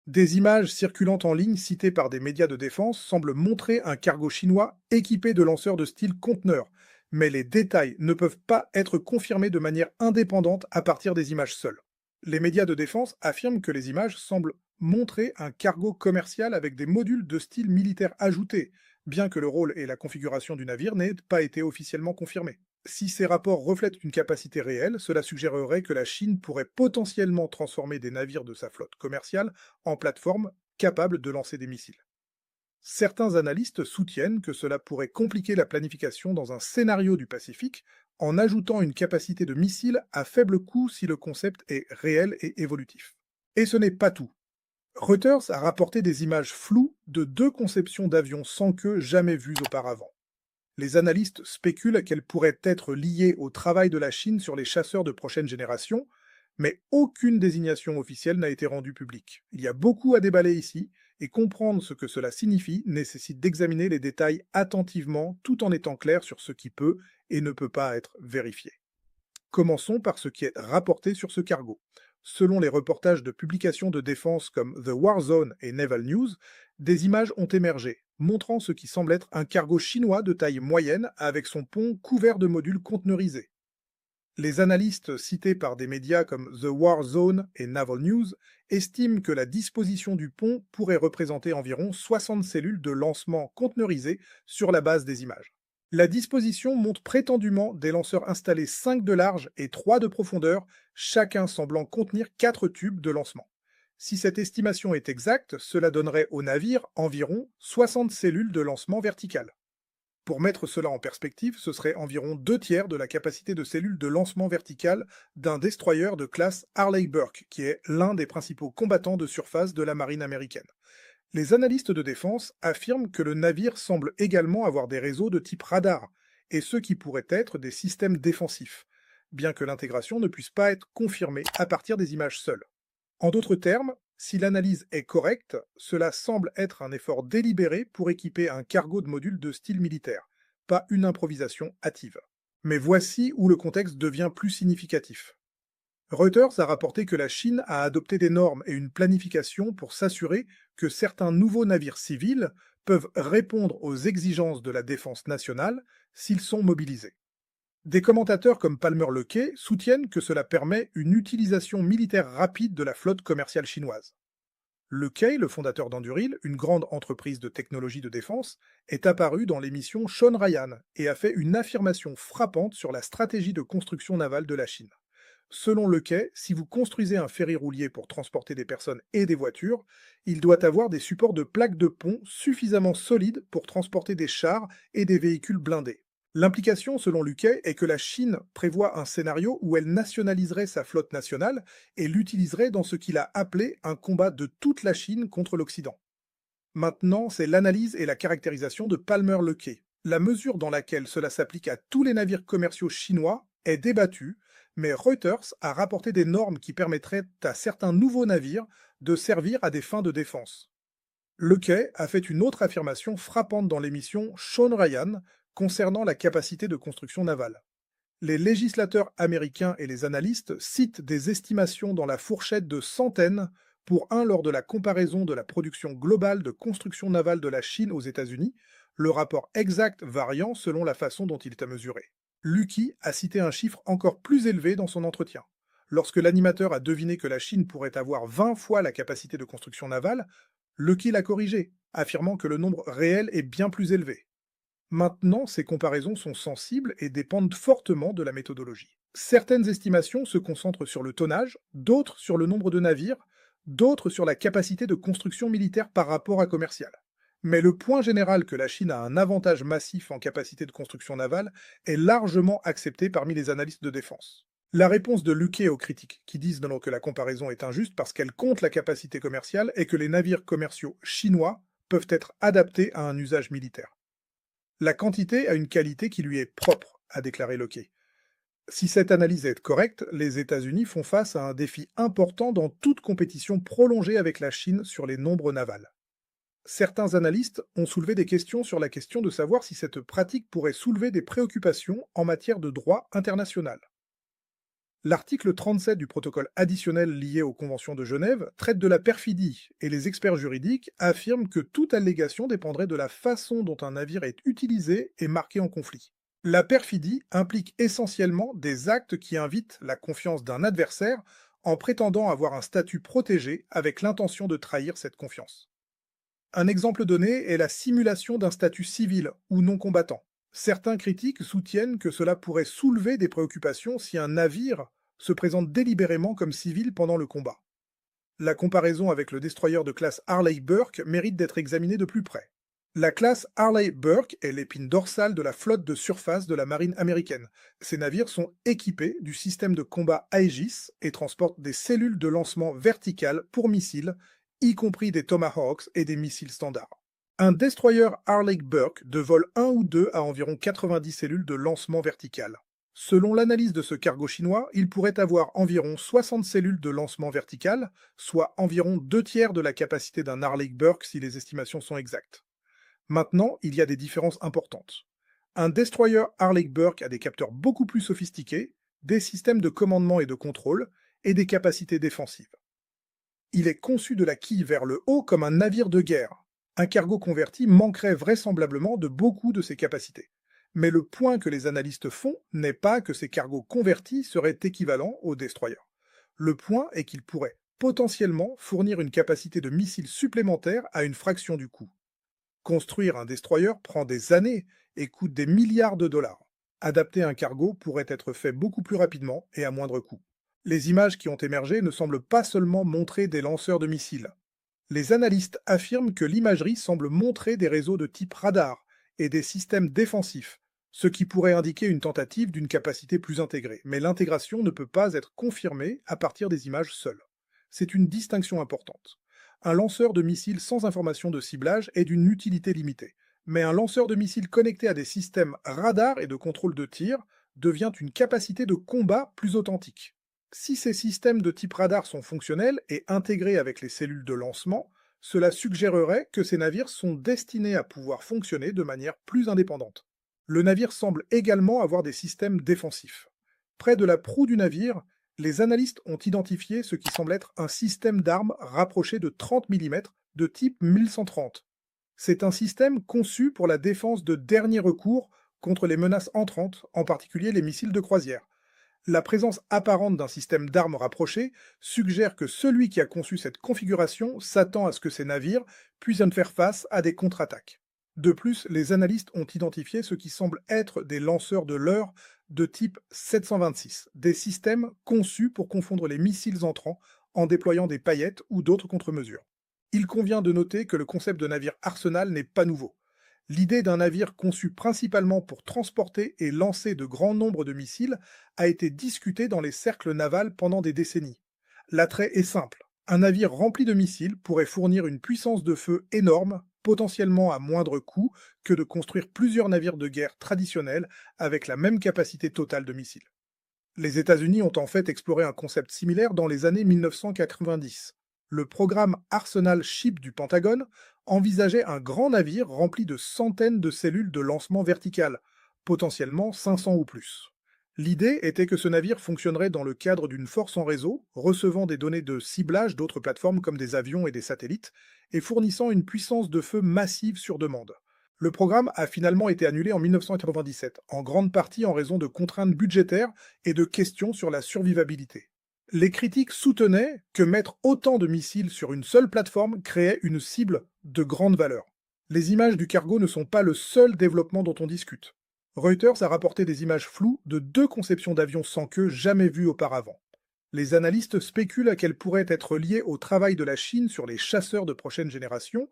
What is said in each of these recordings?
Des images circulant en ligne citées par des médias de défense semblent montrer un cargo chinois équipé de lanceurs de style conteneur, mais les détails ne peuvent pas être confirmés de manière indépendante à partir des images seules. Les médias de défense affirment que les images semblent montrer un cargo commercial avec des modules de style militaire ajoutés, bien que le rôle et la configuration du navire n'aient pas été officiellement confirmés. Si ces rapports reflètent une capacité réelle, cela suggérerait que la Chine pourrait potentiellement transformer des navires de sa flotte commerciale en plateformes capables de lancer des missiles. Certains analystes soutiennent que cela pourrait compliquer la planification dans un scénario du Pacifique en ajoutant une capacité de missile à faible coût si le concept est réel et évolutif. Et ce n'est pas tout. Reuters a rapporté des images floues de deux conceptions d'avions sans queue jamais vues auparavant. Les analystes spéculent qu'elles pourraient être liées au travail de la Chine sur les chasseurs de prochaine génération, mais aucune désignation officielle n'a été rendue publique. Il y a beaucoup à déballer ici, et comprendre ce que cela signifie nécessite d'examiner les détails attentivement tout en étant clair sur ce qui peut et ne peut pas être vérifié. Commençons par ce qui est rapporté sur ce cargo. Selon les reportages de publications de défense comme The War Zone et Naval News, des images ont émergé, montrant ce qui semble être un cargo chinois de taille moyenne avec son pont couvert de modules conteneurisés. Les analystes cités par des médias comme The War Zone et Naval News estiment que la disposition du pont pourrait représenter environ 60 cellules de lancement conteneurisées sur la base des images. La disposition montre prétendument des lanceurs installés 5 de large et 3 de profondeur, chacun semblant contenir 4 tubes de lancement. Si cette estimation est exacte, cela donnerait au navire environ 60 cellules de lancement verticales. Pour mettre cela en perspective, ce serait environ 2 tiers de la capacité de cellules de lancement vertical d'un destroyer de classe Harley-Burke, qui est l'un des principaux combattants de surface de la marine américaine. Les analystes de défense affirment que le navire semble également avoir des réseaux de type radar, et ceux qui pourraient être des systèmes défensifs, bien que l'intégration ne puisse pas être confirmée à partir des images seules. En d'autres termes, si l'analyse est correcte, cela semble être un effort délibéré pour équiper un cargo de modules de style militaire, pas une improvisation hâtive. Mais voici où le contexte devient plus significatif. Reuters a rapporté que la Chine a adopté des normes et une planification pour s'assurer que certains nouveaux navires civils peuvent répondre aux exigences de la défense nationale s'ils sont mobilisés. Des commentateurs comme Palmer Luckey soutiennent que cela permet une utilisation militaire rapide de la flotte commerciale chinoise. Luckey, le fondateur d'Anduril, une grande entreprise de technologie de défense, est apparu dans l'émission Sean Ryan et a fait une affirmation frappante sur la stratégie de construction navale de la Chine. Selon Lequet, si vous construisez un ferry roulier pour transporter des personnes et des voitures, il doit avoir des supports de plaques de pont suffisamment solides pour transporter des chars et des véhicules blindés. L'implication, selon Luquet, est que la Chine prévoit un scénario où elle nationaliserait sa flotte nationale et l'utiliserait dans ce qu'il a appelé un combat de toute la Chine contre l'Occident. Maintenant, c'est l'analyse et la caractérisation de Palmer Luckey. La mesure dans laquelle cela s'applique à tous les navires commerciaux chinois est débattue, mais Reuters a rapporté des normes qui permettraient à certains nouveaux navires de servir à des fins de défense. Luckey a fait une autre affirmation frappante dans l'émission Sean Ryan concernant la capacité de construction navale. Les législateurs américains et les analystes citent des estimations dans la fourchette de centaines pour un lors de la comparaison de la production globale de construction navale de la Chine aux États-Unis, le rapport exact variant selon la façon dont il est à mesurer. Lucky a cité un chiffre encore plus élevé dans son entretien. Lorsque l'animateur a deviné que la Chine pourrait avoir 20 fois la capacité de construction navale, Lucky l'a corrigé, affirmant que le nombre réel est bien plus élevé. Maintenant, ces comparaisons sont sensibles et dépendent fortement de la méthodologie. Certaines estimations se concentrent sur le tonnage, d'autres sur le nombre de navires, d'autres sur la capacité de construction militaire par rapport à commercial. Mais le point général que la Chine a un avantage massif en capacité de construction navale est largement accepté parmi les analystes de défense. La réponse de Luckey aux critiques, qui disent donc que la comparaison est injuste parce qu'elle compte la capacité commerciale, est que les navires commerciaux chinois peuvent être adaptés à un usage militaire. La quantité a une qualité qui lui est propre, a déclaré Luckey. Si cette analyse est correcte, les États-Unis font face à un défi important dans toute compétition prolongée avec la Chine sur les nombres navals. Certains analystes ont soulevé des questions sur la question de savoir si cette pratique pourrait soulever des préoccupations en matière de droit international. L'article 37 du protocole additionnel lié aux conventions de Genève traite de la perfidie, et les experts juridiques affirment que toute allégation dépendrait de la façon dont un navire est utilisé et marqué en conflit. La perfidie implique essentiellement des actes qui invitent la confiance d'un adversaire en prétendant avoir un statut protégé avec l'intention de trahir cette confiance. Un exemple donné est la simulation d'un statut civil ou non combattant. Certains critiques soutiennent que cela pourrait soulever des préoccupations si un navire se présente délibérément comme civil pendant le combat. La comparaison avec le destroyer de classe Harley-Burke mérite d'être examinée de plus près. La classe Harley-Burke est l'épine dorsale de la flotte de surface de la marine américaine. Ces navires sont équipés du système de combat Aegis et transportent des cellules de lancement verticales pour missiles, y compris des Tomahawks et des missiles standards. Un destroyer Harley-Burke de vol 1 ou 2 a environ 90 cellules de lancement vertical. Selon l'analyse de ce cargo chinois, il pourrait avoir environ 60 cellules de lancement vertical, soit environ 2 tiers de la capacité d'un Harley-Burke si les estimations sont exactes. Maintenant, il y a des différences importantes. Un destroyer Harley-Burke a des capteurs beaucoup plus sophistiqués, des systèmes de commandement et de contrôle, et des capacités défensives. Il est conçu de la quille vers le haut comme un navire de guerre. Un cargo converti manquerait vraisemblablement de beaucoup de ses capacités. Mais le point que les analystes font n'est pas que ces cargos convertis seraient équivalents aux destroyers. Le point est qu'ils pourraient potentiellement fournir une capacité de missiles supplémentaire à une fraction du coût. Construire un destroyer prend des années et coûte des milliards de dollars. Adapter un cargo pourrait être fait beaucoup plus rapidement et à moindre coût. Les images qui ont émergé ne semblent pas seulement montrer des lanceurs de missiles. Les analystes affirment que l'imagerie semble montrer des réseaux de type radar et des systèmes défensifs, ce qui pourrait indiquer une tentative d'une capacité plus intégrée, mais l'intégration ne peut pas être confirmée à partir des images seules. C'est une distinction importante. Un lanceur de missiles sans information de ciblage est d'une utilité limitée, mais un lanceur de missiles connecté à des systèmes radar et de contrôle de tir devient une capacité de combat plus authentique. Si ces systèmes de type radar sont fonctionnels et intégrés avec les cellules de lancement, cela suggérerait que ces navires sont destinés à pouvoir fonctionner de manière plus indépendante. Le navire semble également avoir des systèmes défensifs. Près de la proue du navire, les analystes ont identifié ce qui semble être un système d'armes rapproché de 30 mm de type 1130. C'est un système conçu pour la défense de dernier recours contre les menaces entrantes, en particulier les missiles de croisière. La présence apparente d'un système d'armes rapproché suggère que celui qui a conçu cette configuration s'attend à ce que ces navires puissent faire face à des contre-attaques. De plus, les analystes ont identifié ce qui semble être des lanceurs de leurre de type 726, des systèmes conçus pour confondre les missiles entrants en déployant des paillettes ou d'autres contre-mesures. Il convient de noter que le concept de navire arsenal n'est pas nouveau. L'idée d'un navire conçu principalement pour transporter et lancer de grands nombres de missiles a été discutée dans les cercles navals pendant des décennies. L'attrait est simple. Un navire rempli de missiles pourrait fournir une puissance de feu énorme, potentiellement à moindre coût que de construire plusieurs navires de guerre traditionnels avec la même capacité totale de missiles. Les États-Unis ont en fait exploré un concept similaire dans les années 1990. Le programme Arsenal Ship du Pentagone envisageait un grand navire rempli de centaines de cellules de lancement verticales, potentiellement 500 ou plus. L'idée était que ce navire fonctionnerait dans le cadre d'une force en réseau, recevant des données de ciblage d'autres plateformes comme des avions et des satellites, et fournissant une puissance de feu massive sur demande. Le programme a finalement été annulé en 1997, en grande partie en raison de contraintes budgétaires et de questions sur la survivabilité. Les critiques soutenaient que mettre autant de missiles sur une seule plateforme créait une cible de grande valeur. Les images du cargo ne sont pas le seul développement dont on discute. Reuters a rapporté des images floues de 2 conceptions d'avions sans queue jamais vues auparavant. Les analystes spéculent qu'elles pourraient être liées au travail de la Chine sur les chasseurs de prochaine génération,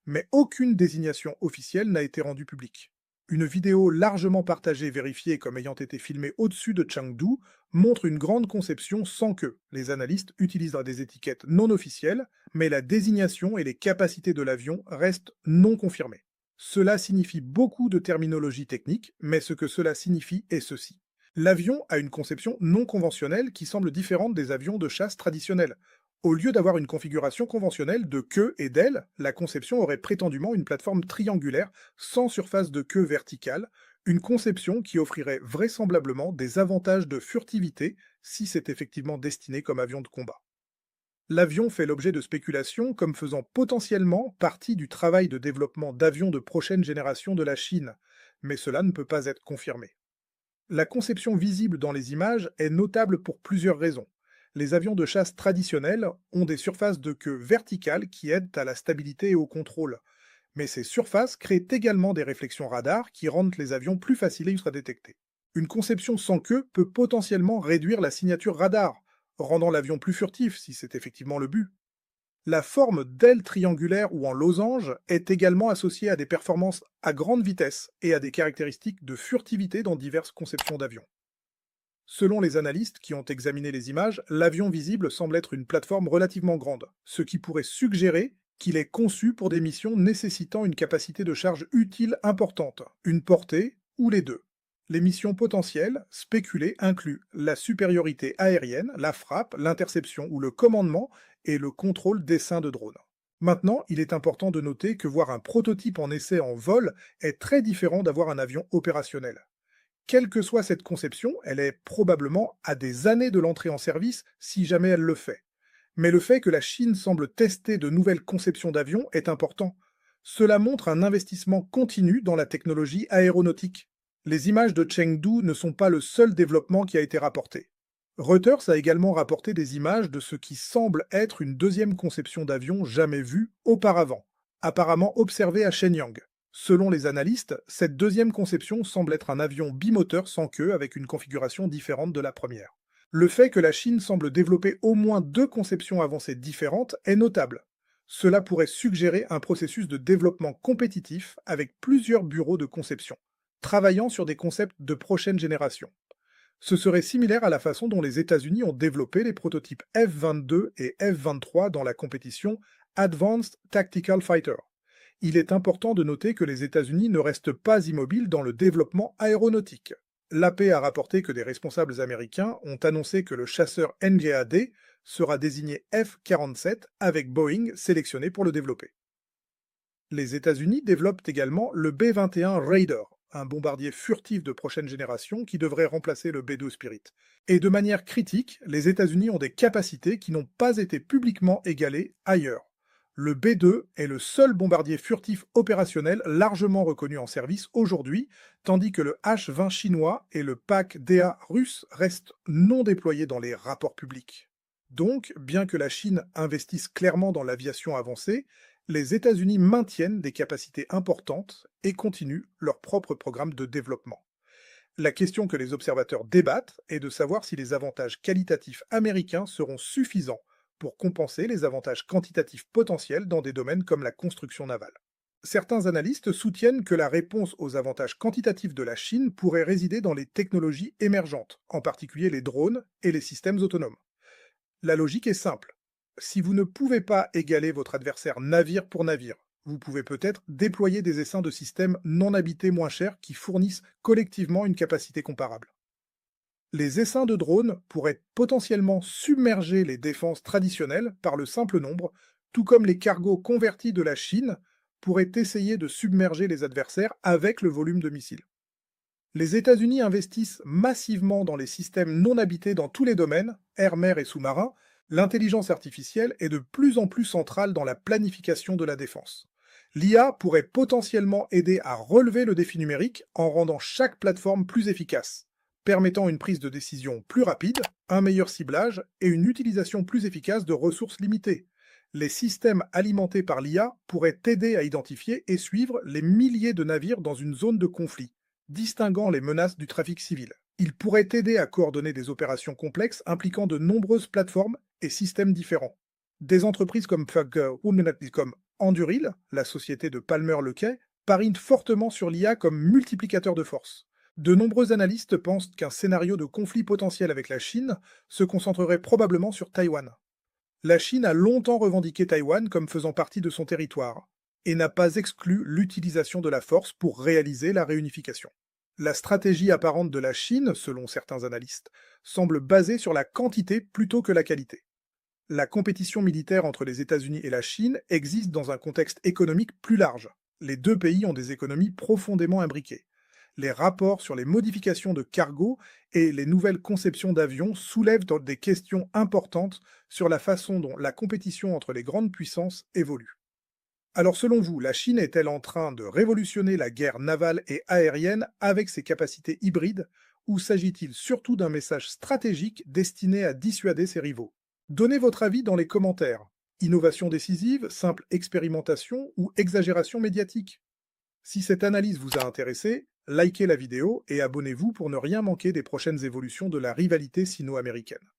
mais aucune désignation officielle n'a été rendue publique. Une vidéo largement partagée vérifiée comme ayant été filmée au-dessus de Chengdu montre une grande conception sans queue. Les analystes utilisent des étiquettes non officielles, mais la désignation et les capacités de l'avion restent non confirmées. Cela signifie beaucoup de terminologie technique, mais ce que cela signifie est ceci. L'avion a une conception non conventionnelle qui semble différente des avions de chasse traditionnels. Au lieu d'avoir une configuration conventionnelle de queue et d'aile, la conception aurait prétendument une plateforme triangulaire sans surface de queue verticale, une conception qui offrirait vraisemblablement des avantages de furtivité si c'est effectivement destiné comme avion de combat. L'avion fait l'objet de spéculations comme faisant potentiellement partie du travail de développement d'avions de prochaine génération de la Chine, mais cela ne peut pas être confirmé. La conception visible dans les images est notable pour plusieurs raisons. Les avions de chasse traditionnels ont des surfaces de queue verticales qui aident à la stabilité et au contrôle, mais ces surfaces créent également des réflexions radar qui rendent les avions plus faciles à ultra-détecter. Une conception sans queue peut potentiellement réduire la signature radar, rendant l'avion plus furtif si c'est effectivement le but. La forme d'aile triangulaire ou en losange est également associée à des performances à grande vitesse et à des caractéristiques de furtivité dans diverses conceptions d'avions. Selon les analystes qui ont examiné les images, l'avion visible semble être une plateforme relativement grande, ce qui pourrait suggérer qu'il est conçu pour des missions nécessitant une capacité de charge utile importante, une portée ou les deux. Les missions potentielles, spéculées, incluent la supériorité aérienne, la frappe, l'interception ou le commandement et le contrôle d'essaims de drones. Maintenant, il est important de noter que voir un prototype en essai en vol est très différent d'avoir un avion opérationnel. Quelle que soit cette conception, elle est probablement à des années de l'entrée en service si jamais elle le fait. Mais le fait que la Chine semble tester de nouvelles conceptions d'avions est important. Cela montre un investissement continu dans la technologie aéronautique. Les images de Chengdu ne sont pas le seul développement qui a été rapporté. Reuters a également rapporté des images de ce qui semble être une deuxième conception d'avion jamais vue auparavant, apparemment observée à Shenyang. Selon les analystes, cette deuxième conception semble être un avion bimoteur sans queue avec une configuration différente de la première. Le fait que la Chine semble développer au moins deux conceptions avancées différentes est notable. Cela pourrait suggérer un processus de développement compétitif avec plusieurs bureaux de conception, travaillant sur des concepts de prochaine génération. Ce serait similaire à la façon dont les États-Unis ont développé les prototypes F-22 et F-23 dans la compétition Advanced Tactical Fighter. Il est important de noter que les États-Unis ne restent pas immobiles dans le développement aéronautique. L'AP a rapporté que des responsables américains ont annoncé que le chasseur NGAD sera désigné F-47 avec Boeing sélectionné pour le développer. Les États-Unis développent également le B-21 Raider, un bombardier furtif de prochaine génération qui devrait remplacer le B-2 Spirit. Et de manière critique, les États-Unis ont des capacités qui n'ont pas été publiquement égalées ailleurs. Le B-2 est le seul bombardier furtif opérationnel largement reconnu en service aujourd'hui, tandis que le H-20 chinois et le PAC-DA russe restent non déployés dans les rapports publics. Donc, bien que la Chine investisse clairement dans l'aviation avancée, les États-Unis maintiennent des capacités importantes et continuent leur propre programme de développement. La question que les observateurs débattent est de savoir si les avantages qualitatifs américains seront suffisants pour compenser les avantages quantitatifs potentiels dans des domaines comme la construction navale. Certains analystes soutiennent que la réponse aux avantages quantitatifs de la Chine pourrait résider dans les technologies émergentes, en particulier les drones et les systèmes autonomes. La logique est simple. Si vous ne pouvez pas égaler votre adversaire navire pour navire, vous pouvez peut-être déployer des essaims de systèmes non habités moins chers qui fournissent collectivement une capacité comparable. Les essaims de drones pourraient potentiellement submerger les défenses traditionnelles par le simple nombre, tout comme les cargos convertis de la Chine pourraient essayer de submerger les adversaires avec le volume de missiles. Les États-Unis investissent massivement dans les systèmes non habités dans tous les domaines, air, mer et sous-marin. L'intelligence artificielle est de plus en plus centrale dans la planification de la défense. L'IA pourrait potentiellement aider à relever le défi numérique en rendant chaque plateforme plus efficace, permettant une prise de décision plus rapide, un meilleur ciblage et une utilisation plus efficace de ressources limitées. Les systèmes alimentés par l'IA pourraient aider à identifier et suivre les milliers de navires dans une zone de conflit, distinguant les menaces du trafic civil. Il pourrait aider à coordonner des opérations complexes impliquant de nombreuses plateformes et systèmes différents. Des entreprises comme comme Anduril, la société de Palmer Luckey, parient fortement sur l'IA comme multiplicateur de force. De nombreux analystes pensent qu'un scénario de conflit potentiel avec la Chine se concentrerait probablement sur Taïwan. La Chine a longtemps revendiqué Taïwan comme faisant partie de son territoire, et n'a pas exclu l'utilisation de la force pour réaliser la réunification. La stratégie apparente de la Chine, selon certains analystes, semble basée sur la quantité plutôt que la qualité. La compétition militaire entre les États-Unis et la Chine existe dans un contexte économique plus large. Les deux pays ont des économies profondément imbriquées. Les rapports sur les modifications de cargo et les nouvelles conceptions d'avions soulèvent des questions importantes sur la façon dont la compétition entre les grandes puissances évolue. Alors selon vous, la Chine est-elle en train de révolutionner la guerre navale et aérienne avec ses capacités hybrides, ou s'agit-il surtout d'un message stratégique destiné à dissuader ses rivaux? Donnez votre avis dans les commentaires. Innovation décisive, simple expérimentation ou exagération médiatique? Si cette analyse vous a intéressé, likez la vidéo et abonnez-vous pour ne rien manquer des prochaines évolutions de la rivalité sino-américaine.